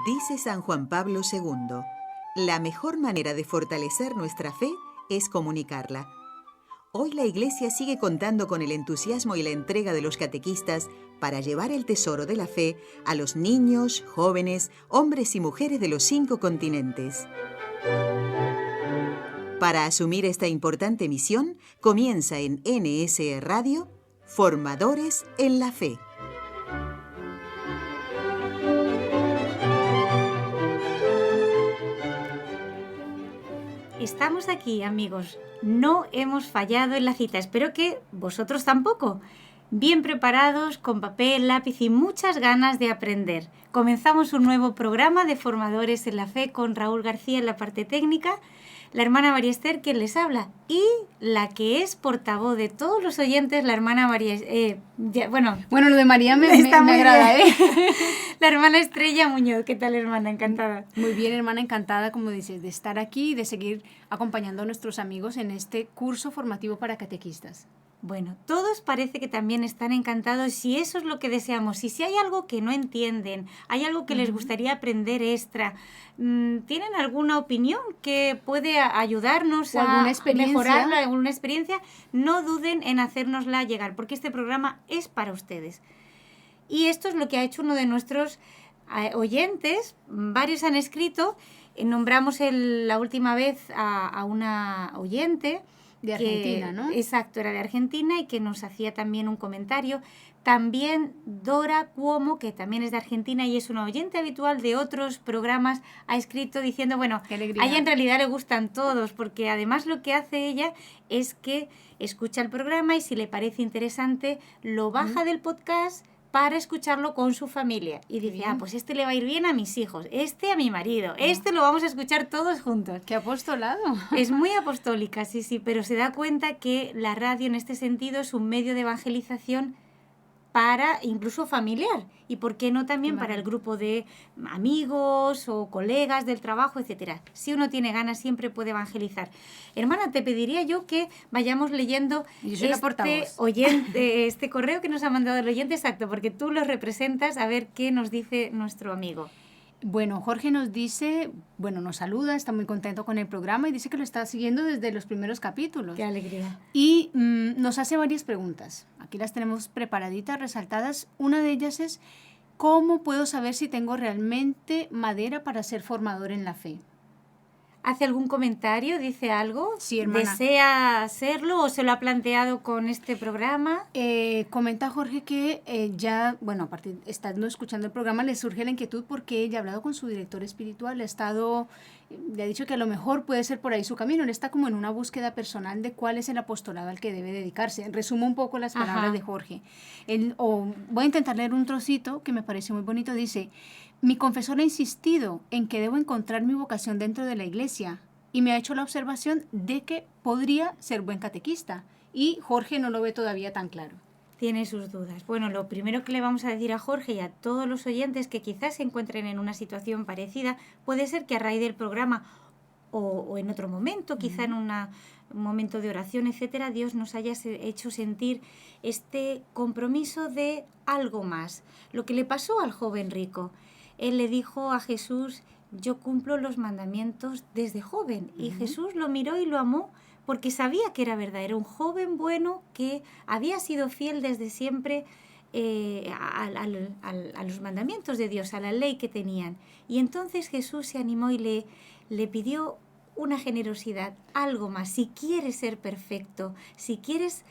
Dice San Juan Pablo II, la mejor manera de fortalecer nuestra fe es comunicarla. Hoy la Iglesia sigue contando con el entusiasmo y la entrega de los catequistas para llevar el tesoro de la fe a los niños, jóvenes, hombres y mujeres de los 5 continentes. Para asumir esta importante misión, comienza en NSE Radio, Formadores en la Fe. Estamos aquí, amigos. No hemos fallado en la cita. Espero que vosotros tampoco. Bien preparados, con papel, lápiz y muchas ganas de aprender. Comenzamos un nuevo programa de Formadores en la Fe con Raúl García en la parte técnica, la hermana María Esther quien les habla y la que es portavoz de todos los oyentes, la hermana María... Bueno, lo de María me agrada, ¿eh? La hermana Estrella Muñoz. ¿Qué tal, hermana? Encantada. Muy bien, hermana, encantada, como dices, de estar aquí y de seguir acompañando a nuestros amigos en este curso formativo para catequistas. Bueno, todos parece que también están encantados y eso es lo que deseamos. Y si hay algo que no entienden, hay algo que les gustaría aprender extra, ¿tienen alguna opinión que puede ayudarnos a mejorar alguna experiencia? No duden en hacérnosla llegar, porque este programa es para ustedes. Y esto es lo que ha hecho uno de nuestros oyentes. Varios han escrito, nombramos la última vez a una oyente, de Argentina, ¿no? Exacto, era de Argentina y que nos hacía también un comentario. También Dora Cuomo, que también es de Argentina y es una oyente habitual de otros programas, ha escrito diciendo, bueno, a ella en realidad le gustan todos, porque además lo que hace ella es que escucha el programa y si le parece interesante, lo baja del podcast para escucharlo con su familia. Y dice, pues este le va a ir bien a mis hijos, este a mi marido, este lo vamos a escuchar todos juntos. ¡Qué apostolado! Es muy apostólica, sí, pero se da cuenta que la radio en este sentido es un medio de evangelización para incluso familiar y por qué no también para el grupo de amigos o colegas del trabajo, etcétera. Si uno tiene ganas siempre puede evangelizar. Hermana, te pediría yo que vayamos leyendo este correo que nos ha mandado el oyente, exacto, porque tú lo representas, a ver qué nos dice nuestro amigo. Bueno, Jorge nos dice, nos saluda, está muy contento con el programa y dice que lo está siguiendo desde los primeros capítulos. ¡Qué alegría! Y nos hace varias preguntas. Aquí las tenemos preparaditas, resaltadas. Una de ellas es, ¿cómo puedo saber si tengo realmente madera para ser formador en la fe? ¿Hace algún comentario? ¿Dice algo? Sí, hermana. ¿Desea hacerlo o se lo ha planteado con este programa? Comenta Jorge que aparte estando escuchando el programa, le surge la inquietud porque ella ha hablado con su director espiritual, le ha dicho que a lo mejor puede ser por ahí su camino. Él está como en una búsqueda personal de cuál es el apostolado al que debe dedicarse. Resumo un poco las palabras de Jorge. Voy a intentar leer un trocito que me parece muy bonito. Dice: mi confesor ha insistido en que debo encontrar mi vocación dentro de la iglesia y me ha hecho la observación de que podría ser buen catequista. Y Jorge no lo ve todavía tan claro. Tiene sus dudas. Bueno, lo primero que le vamos a decir a Jorge y a todos los oyentes que quizás se encuentren en una situación parecida, puede ser que a raíz del programa o en otro momento, quizá en un momento de oración, etcétera, Dios nos haya hecho sentir este compromiso de algo más. Lo que le pasó al joven rico. Él le dijo a Jesús, yo cumplo los mandamientos desde joven. Y Jesús lo miró y lo amó porque sabía que era verdad. Era un joven bueno que había sido fiel desde siempre a los mandamientos de Dios, a la ley que tenían. Y entonces Jesús se animó y le pidió una generosidad, algo más. Si quieres ser perfecto, si quieres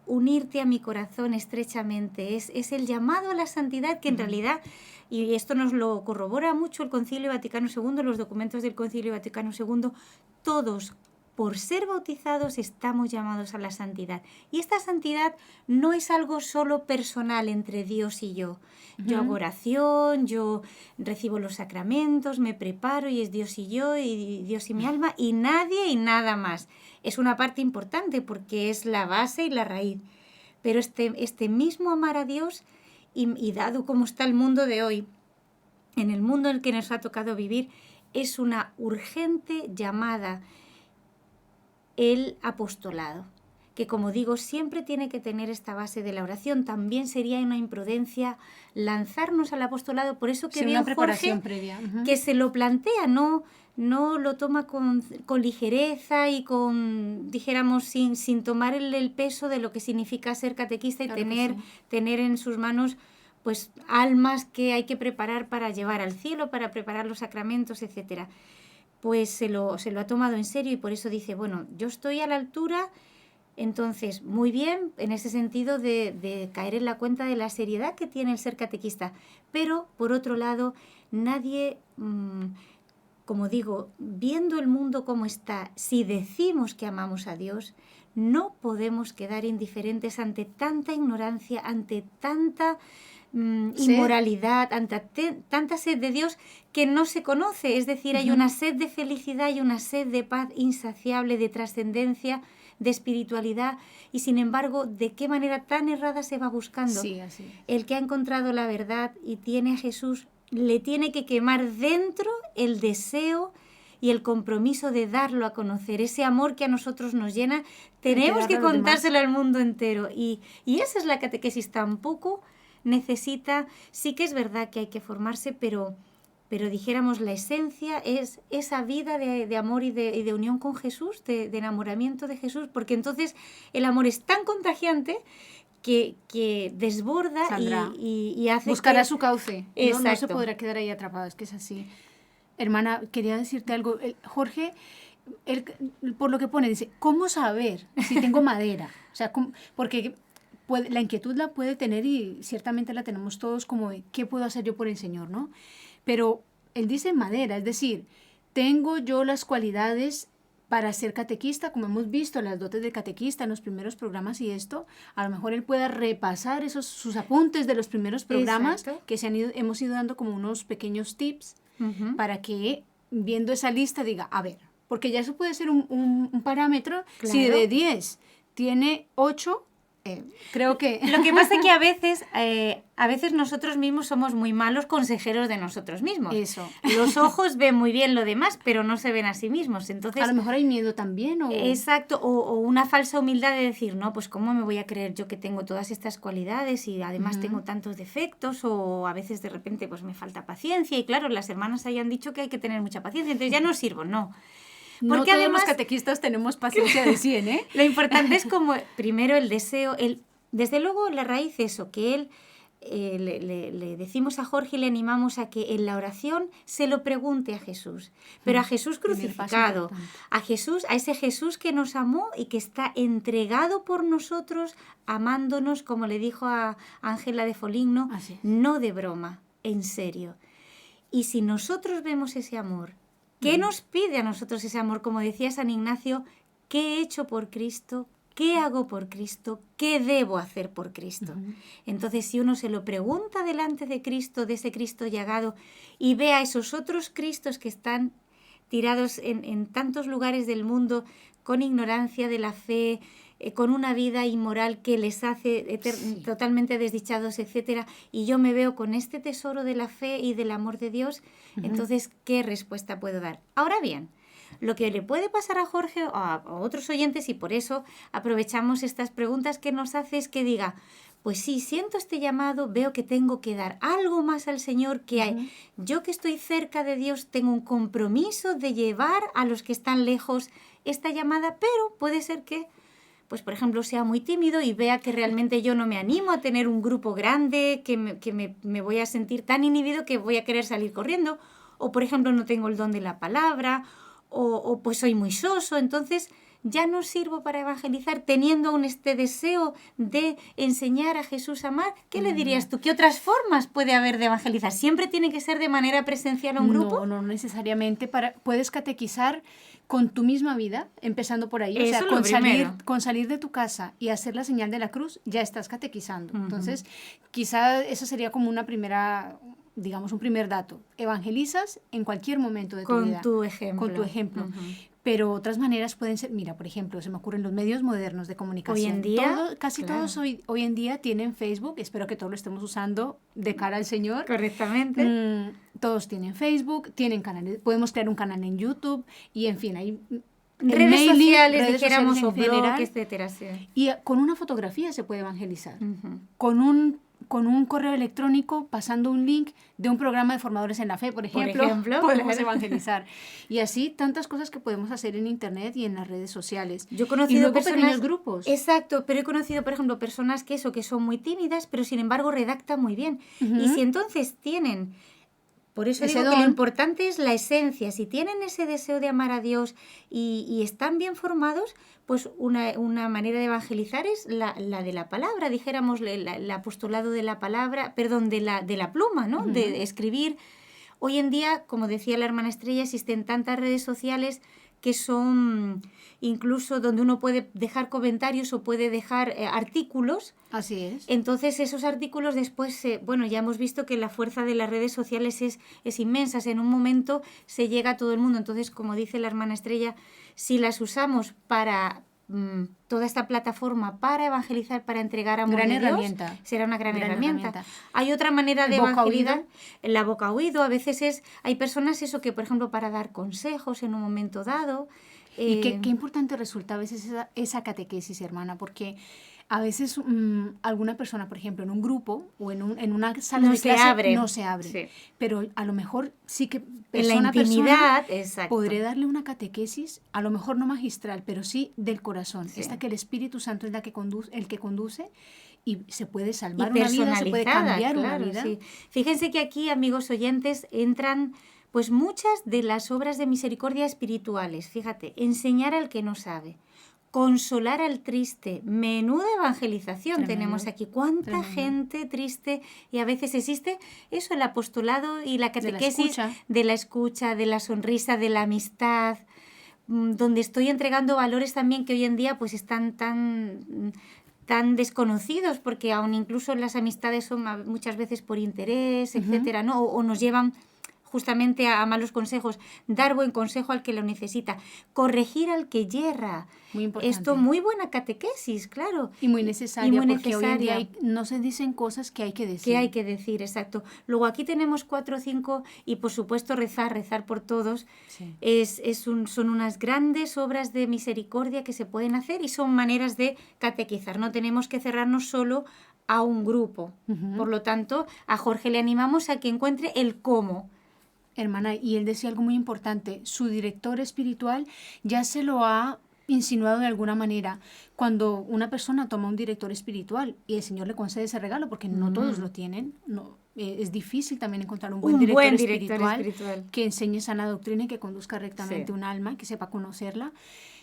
unirte a mi corazón estrechamente, es el llamado a la santidad que en realidad, y esto nos lo corrobora mucho el Concilio Vaticano II, los documentos del Concilio Vaticano II, todos, por ser bautizados, estamos llamados a la santidad. Y esta santidad no es algo solo personal entre Dios y yo. Yo hago oración, yo recibo los sacramentos, me preparo y es Dios y yo, y Dios y mi alma, y nadie y nada más. Es una parte importante porque es la base y la raíz. Pero este mismo amar a Dios, y dado como está el mundo de hoy, en el mundo en el que nos ha tocado vivir, es una urgente llamada el apostolado. que, como digo, siempre tiene que tener esta base de la oración. También sería una imprudencia lanzarnos al apostolado, por eso que Sí, veo una preparación Jorge previa. que se lo plantea, no lo toma con ligereza y con, dijéramos, sin tomar el peso de lo que significa ser catequista y Claro que tener, sí. tener en sus manos pues almas que hay que preparar para llevar al cielo, para preparar los sacramentos, etcétera. Pues se lo ha tomado en serio y por eso dice, bueno, yo estoy a la altura. Entonces, muy bien, en ese sentido de caer en la cuenta de la seriedad que tiene el ser catequista. Pero, por otro lado, nadie, como digo, viendo el mundo como está, si decimos que amamos a Dios, no podemos quedar indiferentes ante tanta ignorancia, ante tanta inmoralidad, ante tanta sed de Dios que no se conoce. Es decir, hay una sed de felicidad y una sed de paz insaciable, de trascendencia, de espiritualidad, y sin embargo, ¿de qué manera tan errada se va buscando? Sí, así es. El que ha encontrado la verdad y tiene a Jesús, le tiene que quemar dentro el deseo y el compromiso de darlo a conocer. Ese amor que a nosotros nos llena, tenemos que contárselo al mundo entero. Y esa es la catequesis. Tampoco necesita, sí que es verdad que hay que formarse, pero dijéramos la esencia es esa vida de amor y de unión con Jesús, de enamoramiento de Jesús, porque entonces el amor es tan contagiante que desborda, Sandra, y hace buscará que... su cauce. No se podrá quedar ahí atrapado, es que es así. Hermana, quería decirte algo. Jorge, por lo que pone, dice, ¿cómo saber si tengo madera? O sea, porque la inquietud la puede tener y ciertamente la tenemos todos como de, ¿qué puedo hacer yo por el Señor, no? Pero él dice madera, es decir, tengo yo las cualidades para ser catequista, como hemos visto, las dotes de catequista en los primeros programas y esto, a lo mejor él pueda repasar sus apuntes de los primeros programas. Exacto. Que hemos ido dando como unos pequeños tips para que, viendo esa lista, diga, a ver, porque ya eso puede ser un parámetro. Claro. Si de 10 tiene 8... creo que... Lo que pasa es que a veces nosotros mismos somos muy malos consejeros de nosotros mismos. Eso. Los ojos ven muy bien lo demás, pero no se ven a sí mismos. Entonces, a lo mejor hay miedo también. Exacto, o una falsa humildad de decir, no, pues ¿cómo me voy a creer yo que tengo todas estas cualidades y además tengo tantos defectos? O a veces de repente pues me falta paciencia. Y claro, las hermanas hayan dicho que hay que tener mucha paciencia, entonces ya no sirvo, no. Porque no todos además, los catequistas tenemos paciencia de 100, ¿eh? Lo importante es como, primero, el deseo, desde luego la raíz eso, que él, le decimos a Jorge y le animamos a que en la oración se lo pregunte a Jesús, pero a Jesús crucificado, a ese Jesús que nos amó y que está entregado por nosotros, amándonos, como le dijo a Ángela de Foligno, no de broma, en serio. Y si nosotros vemos ese amor, ¿qué nos pide a nosotros ese amor? Como decía San Ignacio, ¿qué he hecho por Cristo? ¿Qué hago por Cristo? ¿Qué debo hacer por Cristo? Entonces, si uno se lo pregunta delante de Cristo, de ese Cristo llagado, y ve a esos otros Cristos que están tirados en tantos lugares del mundo con ignorancia de la fe, con una vida inmoral que les hace totalmente desdichados, etcétera, y yo me veo con este tesoro de la fe y del amor de Dios, entonces, ¿qué respuesta puedo dar? Ahora bien, lo que le puede pasar a Jorge o a otros oyentes, y por eso aprovechamos estas preguntas que nos hace, es que diga, pues sí, siento este llamado, veo que tengo que dar algo más al Señor, que hay. Yo que estoy cerca de Dios tengo un compromiso de llevar a los que están lejos esta llamada, pero puede ser que, pues por ejemplo, sea muy tímido y vea que realmente yo no me animo a tener un grupo grande, que me voy a sentir tan inhibido que voy a querer salir corriendo, o por ejemplo no tengo el don de la palabra, o pues soy muy soso, entonces ya no sirvo para evangelizar teniendo aún este deseo de enseñar a Jesús a amar. ¿Qué le dirías tú? ¿Qué otras formas puede haber de evangelizar? ¿Siempre tiene que ser de manera presencial a un grupo? No necesariamente. Puedes catequizar con tu misma vida, empezando por ahí. Eso, o sea, con salir de tu casa y hacer la señal de la cruz, ya estás catequizando. Entonces, quizá eso sería como una primera, digamos, un primer dato. Evangelizas en cualquier momento de tu vida. Con tu ejemplo. Pero otras maneras pueden ser, mira, por ejemplo, se me ocurren los medios modernos de comunicación. Hoy en día, casi todos hoy en día tienen Facebook, espero que todos lo estemos usando de cara al Señor. Correctamente. Todos tienen Facebook, tienen canales, podemos crear un canal en YouTube y en fin, hay redes mailing, sociales, redes dijéramos, sociales o en general, blogs, etcétera, sí. y con una fotografía se puede evangelizar. Ujú. Con un correo electrónico, pasando un link de un programa de formadores en la fe, por ejemplo, podemos claro. evangelizar. Y así tantas cosas que podemos hacer en Internet y en las redes sociales. Yo he Y conocido luego personas, pequeños grupos. exacto, pero he conocido, por ejemplo, personas que son muy tímidas, pero sin embargo redactan muy bien. Y si entonces tienen, por eso Ese digo que lo don. importante es la esencia. Si tienen ese deseo de amar a Dios y están bien formados, pues una manera de evangelizar es la de la palabra, dijéramos, el apostolado de la palabra, perdón, de la pluma, ¿no? De escribir. Hoy en día, como decía la hermana Estrella, existen tantas redes sociales que son incluso donde uno puede dejar comentarios o puede dejar artículos. Así es. Entonces esos artículos después, bueno, ya hemos visto que la fuerza de las redes sociales es inmensa. En un momento se llega a todo el mundo. Entonces, como dice la hermana Estrella, si las usamos para toda esta plataforma para evangelizar, para entregar amor Gran de Dios, herramienta. será una gran herramienta. herramienta. Hay otra manera de ¿El boca evangelizar, oído? la boca oído. A veces hay personas que, por ejemplo, para dar consejos en un momento dado. Y qué importante resulta a veces esa catequesis, hermana, porque a veces alguna persona, por ejemplo, en un grupo o en una sala de clase no se abre. Sí. Pero a lo mejor sí que en la intimidad, podré darle una catequesis, a lo mejor no magistral, pero sí del corazón. Sí. Esta que el Espíritu Santo es el que conduce y se puede salvar y una vida, se puede cambiar una vida. Sí. Fíjense que aquí, amigos oyentes, entran pues muchas de las obras de misericordia espirituales. Fíjate, enseñar al que no sabe, consolar al triste, menuda evangelización. Tremendo. Tenemos aquí. ¿Cuánta gente triste? Y a veces existe eso, el apostolado y la catequesis de la escucha, de la sonrisa, de la amistad, donde estoy entregando valores también que hoy en día pues están tan desconocidos, porque aún incluso las amistades son muchas veces por interés, etcétera, ¿no? O nos llevan justamente a malos consejos, dar buen consejo al que lo necesita, corregir al que yerra. Muy importante. Esto, muy buena catequesis, claro. Y muy necesaria, porque hoy en día no se dicen cosas que hay que decir. Que hay que decir, exacto. Luego aquí tenemos 4 o 5 y por supuesto rezar por todos. Sí. Son unas grandes obras de misericordia que se pueden hacer y son maneras de catequizar. No tenemos que cerrarnos solo a un grupo. Por lo tanto, a Jorge le animamos a que encuentre el cómo. Hermana, y él decía algo muy importante, su director espiritual ya se lo ha insinuado de alguna manera. Cuando una persona toma un director espiritual y el Señor le concede ese regalo, porque no todos lo tienen, es difícil también encontrar un buen director espiritual que enseñe sana doctrina y que conduzca rectamente un alma, que sepa conocerla.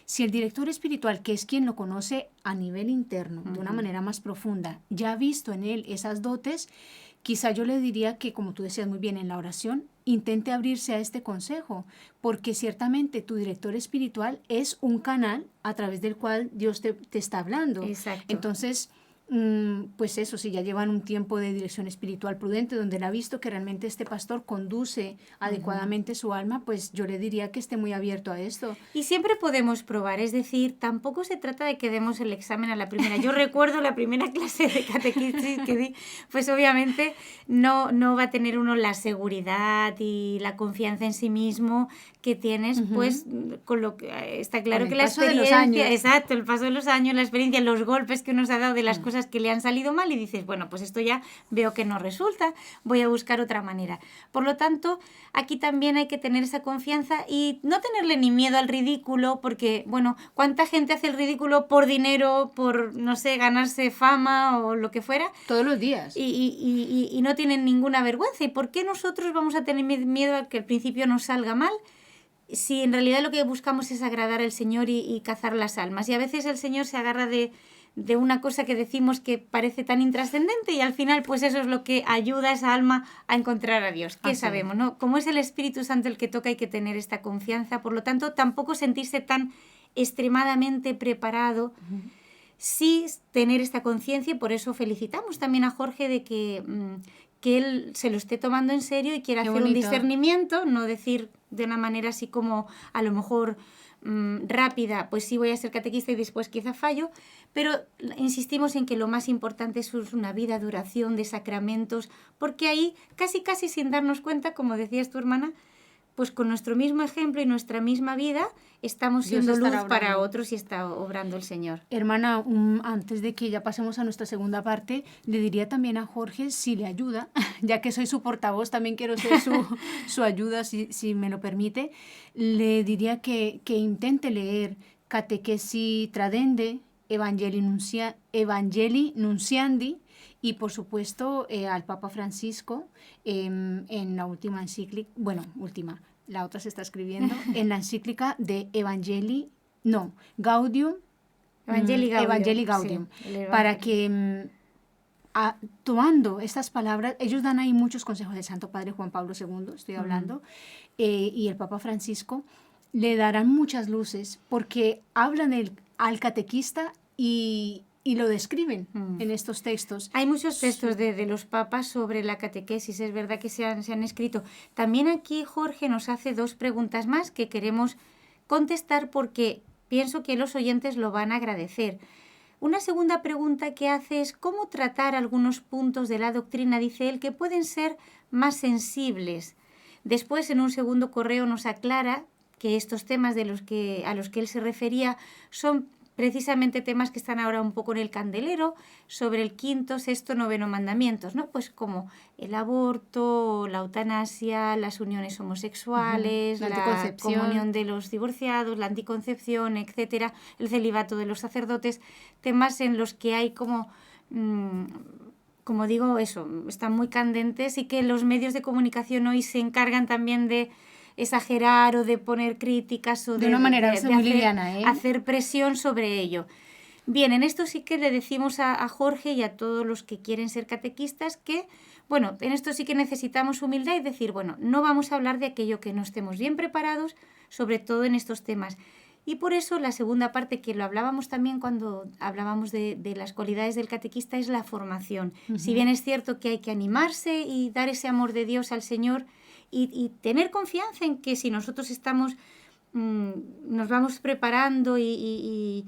Si el director espiritual, que es quien lo conoce a nivel interno, de una manera más profunda, ya ha visto en él esas dotes, quizá yo le diría que, como tú decías muy bien en la oración, intente abrirse a este consejo, porque ciertamente tu director espiritual es un canal a través del cual Dios te está hablando. Exacto. Entonces, pues eso, si ya llevan un tiempo de dirección espiritual prudente, donde él ha visto que realmente este pastor conduce adecuadamente su alma, pues yo le diría que esté muy abierto a esto. Y siempre podemos probar, es decir, tampoco se trata de que demos el examen a la primera. Yo recuerdo la primera clase de catequesis que di, pues obviamente no va a tener uno la seguridad y la confianza en sí mismo que tienes, pues con lo que está claro que la experiencia, exacto, el paso de los años, la experiencia, los golpes que nos ha dado de las cosas que le han salido mal y dices, bueno, pues esto ya veo que no resulta, voy a buscar otra manera. Por lo tanto, aquí también hay que tener esa confianza y no tenerle ni miedo al ridículo, porque, bueno, ¿cuánta gente hace el ridículo por dinero, por, no sé, ganarse fama o lo que fuera? Todos los días. Y no tienen ninguna vergüenza. ¿Y por qué nosotros vamos a tener miedo a que al principio nos salga mal? Si en realidad lo que buscamos es agradar al Señor y cazar las almas. Y a veces el Señor se agarra de una cosa que decimos que parece tan intrascendente y al final pues eso es lo que ayuda a esa alma a encontrar a Dios. ¿Qué sabemos, no? Como es el Espíritu Santo el que toca, hay que tener esta confianza. Por lo tanto, tampoco sentirse tan extremadamente preparado. Sí tener esta conciencia y por eso felicitamos también a Jorge de que él se lo esté tomando en serio y quiera hacer un discernimiento, no decir de una manera así como a lo mejor rápida, pues sí voy a ser catequista y después quizá fallo, pero insistimos en que lo más importante es una vida de oración, de sacramentos, porque ahí casi sin darnos cuenta, como decías tu hermana, pues con nuestro mismo ejemplo y nuestra misma vida estamos Dios siendo luz estará para obrando. otros y está obrando el Señor. Hermana, antes de que ya pasemos a nuestra segunda parte, le diría también a Jorge si le ayuda, ya que soy su portavoz, también quiero ser su ayuda, si me lo permite. Le diría que intente leer Catechesi Tradende, Evangelii Nunciandi, y por supuesto al Papa Francisco en la última encíclica, la otra se está escribiendo, en la encíclica de Gaudium, Evangelii Gaudium, sí, el para Evangelio. que tomando estas palabras, ellos dan ahí muchos consejos del Santo Padre Juan Pablo II, estoy hablando, y el Papa Francisco, le darán muchas luces porque hablan al catequista y lo describen en estos textos. Hay muchos textos de los papas sobre la catequesis, es verdad que se han escrito. También aquí Jorge nos hace 2 preguntas más que queremos contestar porque pienso que los oyentes lo van a agradecer. Una segunda pregunta que hace es cómo tratar algunos puntos de la doctrina, dice él, que pueden ser más sensibles. Después, en un segundo correo, nos aclara que estos temas a los que él se refería son precisamente temas que están ahora un poco en el candelero, sobre el 5º, 6º, 9º mandamientos, ¿no? Pues como el aborto, la eutanasia, las uniones homosexuales, la comunión de los divorciados, la anticoncepción, etcétera, el celibato de los sacerdotes, temas en los que hay como digo, eso, están muy candentes y que los medios de comunicación hoy se encargan también de exagerar o de poner críticas o de una manera muy liviana, hacer presión sobre ello. Bien, en esto sí que le decimos a Jorge y a todos los que quieren ser catequistas que, bueno, en esto sí que necesitamos humildad y decir, bueno, no vamos a hablar de aquello que no estemos bien preparados, sobre todo en estos temas. Y por eso la segunda parte, que lo hablábamos también cuando hablábamos de las cualidades del catequista, es la formación. Si bien es cierto que hay que animarse y dar ese amor de Dios al Señor, y tener confianza en que si nosotros estamos, nos vamos preparando y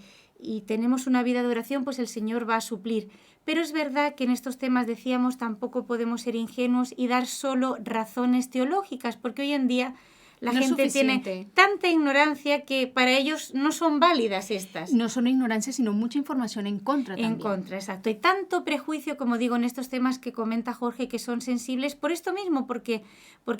tenemos una vida de oración, pues el Señor va a suplir. Pero es verdad que en estos temas, decíamos, tampoco podemos ser ingenuos y dar solo razones teológicas, porque hoy en día la gente tiene tanta ignorancia que para ellos no son válidas estas. No solo ignorancia, sino mucha información en contra también. En contra, exacto. Y tanto prejuicio, como digo, en estos temas que comenta Jorge, que son sensibles por esto mismo, porque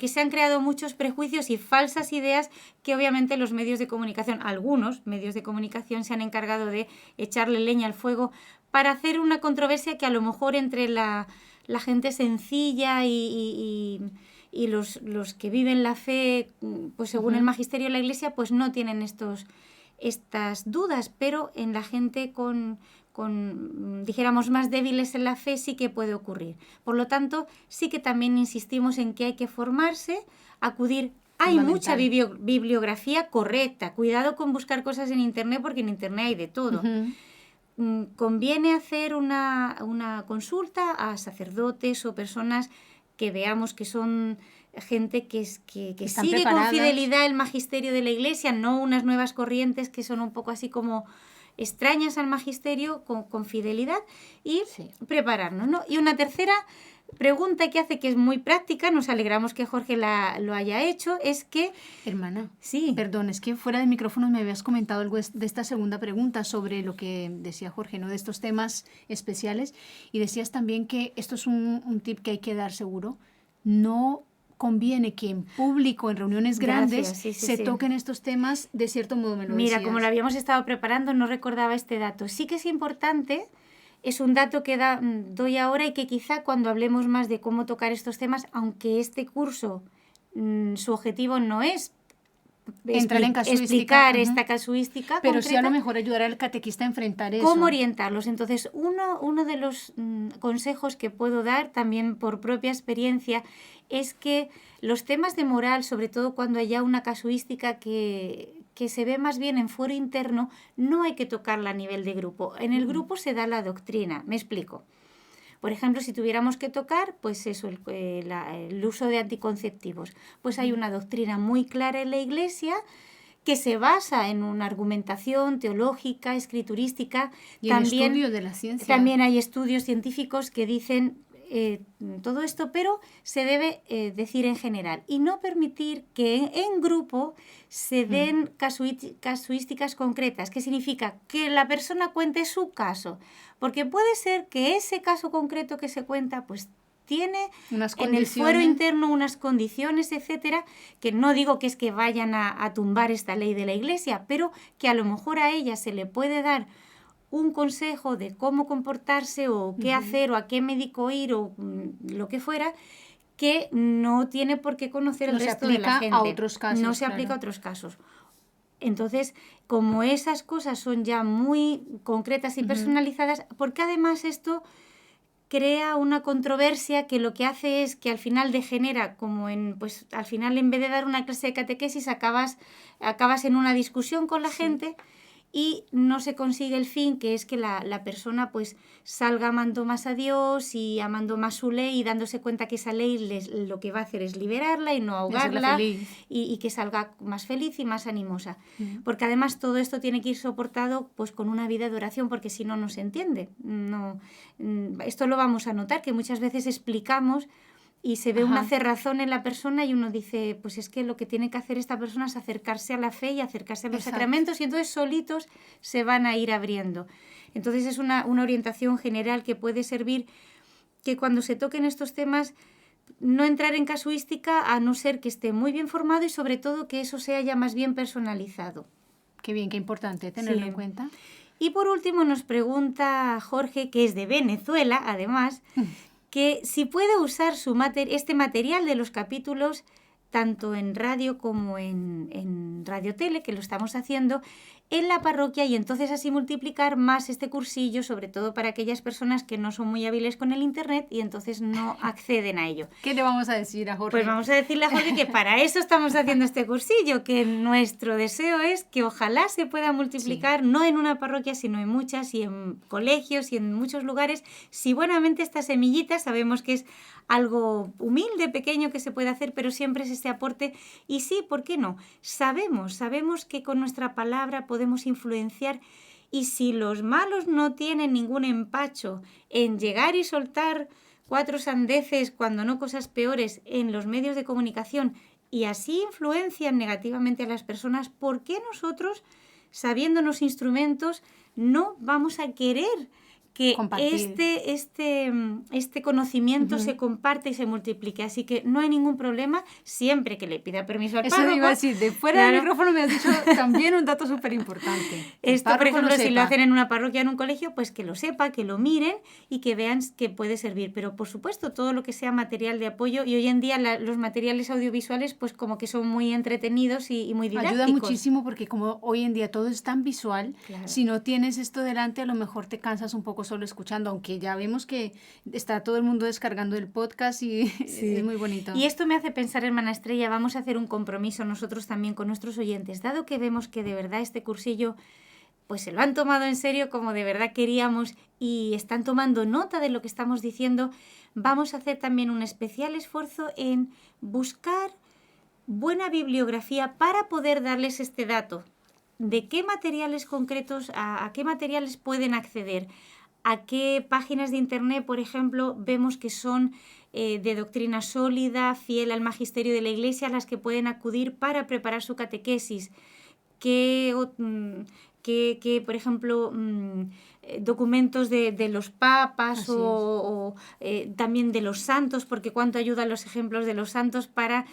se han creado muchos prejuicios y falsas ideas que obviamente los medios de comunicación, algunos medios de comunicación, se han encargado de echarle leña al fuego para hacer una controversia que a lo mejor entre la gente sencilla y los que viven la fe, pues según el magisterio de la Iglesia, pues no tienen estas dudas, pero en la gente con dijéramos, más débiles en la fe sí que puede ocurrir. Por lo tanto, sí que también insistimos en que hay que formarse, acudir. Hay mucha bibliografía correcta. Cuidado con buscar cosas en Internet, porque en Internet hay de todo. Conviene hacer una consulta a sacerdotes o personas que veamos que son gente que sigue con fidelidad el magisterio de la Iglesia, no unas nuevas corrientes que son un poco así como extrañas al magisterio, con fidelidad, y prepararnos, ¿no? Y una tercera pregunta que hace, que es muy práctica, nos alegramos que Jorge lo haya hecho, es que... Hermana, sí. Perdón, es que fuera de micrófono me habías comentado algo de esta segunda pregunta sobre lo que decía Jorge, ¿no? De estos temas especiales, y decías también que esto es un tip que hay que dar seguro. No conviene que en público, en reuniones grandes, se toquen estos temas, de cierto modo me lo decías. Mira, como lo habíamos estado preparando, no recordaba este dato. Sí que es importante, es un dato que doy ahora y que quizá cuando hablemos más de cómo tocar estos temas, aunque este curso, su objetivo no es entrar en explicar esta casuística pero concreta, sí a lo mejor ayudar al catequista a enfrentar eso. ¿Cómo orientarlos? Entonces, uno de los consejos que puedo dar también por propia experiencia es que los temas de moral, sobre todo cuando haya una casuística que se ve más bien en foro interno, no hay que tocarla a nivel de grupo. En el grupo se da la doctrina. Me explico. Por ejemplo, si tuviéramos que tocar, pues eso, el uso de anticonceptivos. Pues hay una doctrina muy clara en la Iglesia que se basa en una argumentación teológica, escriturística. Y también, en estudio de la ciencia. También hay estudios científicos que dicen todo esto, pero se debe decir en general y no permitir que en grupo se den casuísticas concretas. ¿Qué significa? Que la persona cuente su caso, porque puede ser que ese caso concreto que se cuenta pues tiene en el fuero interno unas condiciones, etcétera, que no digo que es que vayan a tumbar esta ley de la Iglesia, pero que a lo mejor a ella se le puede dar un consejo de cómo comportarse o qué hacer o a qué médico ir o lo que fuera, que no tiene por qué conocer el resto de la gente. No se aplica a otros casos. No se aplica a otros casos. Entonces, como esas cosas son ya muy concretas y personalizadas, porque además esto crea una controversia que lo que hace es que al final degenera, como pues al final en vez de dar una clase de catequesis acabas en una discusión con la gente y no se consigue el fin, que es que la persona pues salga amando más a Dios y amando más su ley y dándose cuenta que esa ley lo que va a hacer es liberarla y no ahogarla y que salga más feliz y más animosa. Porque además todo esto tiene que ir soportado pues con una vida de oración, porque si no, no se entiende. Esto lo vamos a notar, que muchas veces explicamos y se ve una cerrazón en la persona y uno dice, pues es que lo que tiene que hacer esta persona es acercarse a la fe y acercarse a los sacramentos, y entonces solitos se van a ir abriendo. Entonces es una orientación general que puede servir, que cuando se toquen estos temas no entrar en casuística, a no ser que esté muy bien formado y sobre todo que eso sea ya más bien personalizado. Qué bien, qué importante tenerlo en cuenta. Y por último nos pregunta Jorge, que es de Venezuela además, que si puede usar este material de los capítulos tanto en radio como en Radio Tele, que lo estamos haciendo, en la parroquia, y entonces así multiplicar más este cursillo, sobre todo para aquellas personas que no son muy hábiles con el Internet y entonces no acceden a ello. ¿Qué le vamos a decir a Jorge? Pues vamos a decirle a Jorge que para eso estamos haciendo este cursillo, que nuestro deseo es que ojalá se pueda multiplicar, no en una parroquia, sino en muchas, y en colegios y en muchos lugares, si buenamente esta semillita, sabemos que es algo humilde, pequeño que se puede hacer, pero siempre es este aporte. Y sí, ¿por qué no? Sabemos que con nuestra palabra podemos influenciar, y si los malos no tienen ningún empacho en llegar y soltar 4 sandeces, cuando no cosas peores, en los medios de comunicación, y así influencian negativamente a las personas, ¿por qué nosotros, sabiéndonos instrumentos, no vamos a querer que este conocimiento se comparte y se multiplique? Así que no hay ningún problema, siempre que le pida permiso al párroco. Eso me iba a decir, de fuera del micrófono me has dicho también un dato súper importante. Esto, por ejemplo, si lo hacen en una parroquia, en un colegio, pues que lo sepa, que lo miren y que vean que puede servir. Pero, por supuesto, todo lo que sea material de apoyo, y hoy en día los materiales audiovisuales, pues como que son muy entretenidos y muy didácticos. Ayuda muchísimo, porque como hoy en día todo es tan visual, si no tienes esto delante, a lo mejor te cansas un poco solo escuchando, aunque ya vemos que está todo el mundo descargando el podcast y es muy bonito. Y esto me hace pensar, hermana Estrella, vamos a hacer un compromiso nosotros también con nuestros oyentes, dado que vemos que de verdad este cursillo pues se lo han tomado en serio como de verdad queríamos y están tomando nota de lo que estamos diciendo, vamos a hacer también un especial esfuerzo en buscar buena bibliografía para poder darles este dato de qué materiales concretos, a qué materiales pueden acceder, a qué páginas de internet, por ejemplo, vemos que son de doctrina sólida, fiel al magisterio de la Iglesia, a las que pueden acudir para preparar su catequesis, que por ejemplo, documentos de los papas o también de los santos, porque cuánto ayudan los ejemplos de los santos para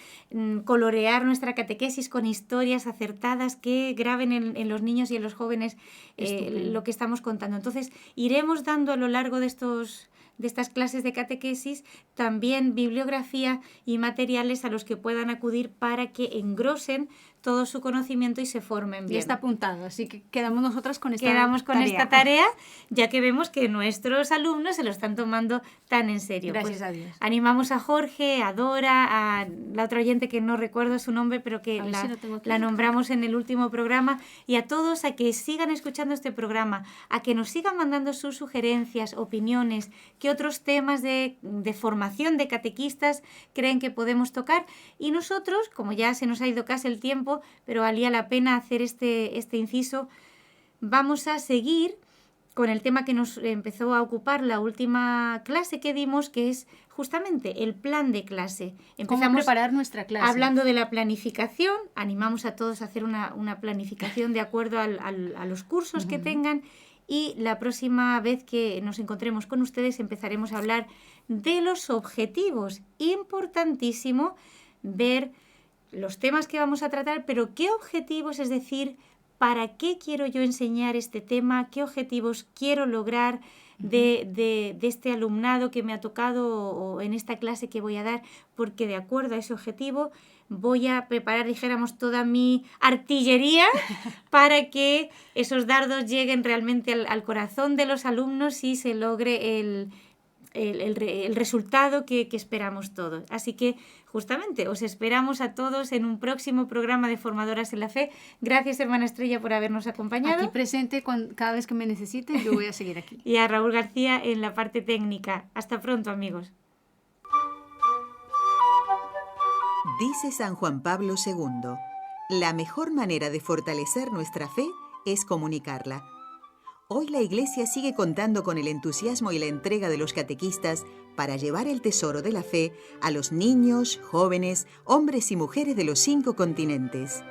colorear nuestra catequesis con historias acertadas que graben en los niños y en los jóvenes lo que estamos contando. Entonces, iremos dando a lo largo de estas clases de catequesis también bibliografía y materiales a los que puedan acudir para que engrosen todo su conocimiento y se formen bien. Ya está apuntado, así que quedamos nosotras con esta esta tarea, ya que vemos que nuestros alumnos se lo están tomando tan en serio. Gracias a Dios. Animamos a Jorge, a Dora, a la otra oyente que no recuerdo su nombre, pero que la nombramos en el último programa, y a todos a que sigan escuchando este programa, a que nos sigan mandando sus sugerencias, opiniones, qué otros temas de formación de catequistas creen que podemos tocar, y nosotros, como ya se nos ha ido casi el tiempo, pero valía la pena hacer este inciso, vamos a seguir con el tema que nos empezó a ocupar la última clase que dimos, que es justamente el plan de clase. ¿Cómo preparar nuestra clase? Hablando de la planificación, animamos a todos a hacer una planificación de acuerdo a los cursos que tengan, y la próxima vez que nos encontremos con ustedes empezaremos a hablar de los objetivos. Importantísimo ver los temas que vamos a tratar, pero qué objetivos, es decir, ¿para qué quiero yo enseñar este tema? ¿Qué objetivos quiero lograr de este alumnado que me ha tocado o en esta clase que voy a dar? Porque de acuerdo a ese objetivo voy a preparar, dijéramos, toda mi artillería para que esos dardos lleguen realmente al corazón de los alumnos y se logre el resultado que esperamos todos. Así que justamente os esperamos a todos en un próximo programa de Formadoras en la Fe. Gracias, hermana Estrella, por habernos acompañado. Aquí presente cada vez que me necesiten, yo voy a seguir aquí. Y a Raúl García en la parte técnica. Hasta pronto, amigos. Dice San Juan Pablo II, la mejor manera de fortalecer nuestra fe es comunicarla. Hoy la Iglesia sigue contando con el entusiasmo y la entrega de los catequistas para llevar el tesoro de la fe a los niños, jóvenes, hombres y mujeres de los 5 continentes.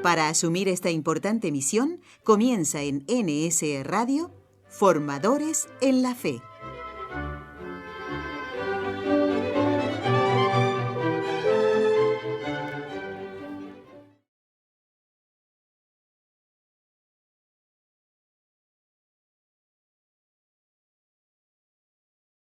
Para asumir esta importante misión, comienza en NSE Radio, Formadores en la Fe.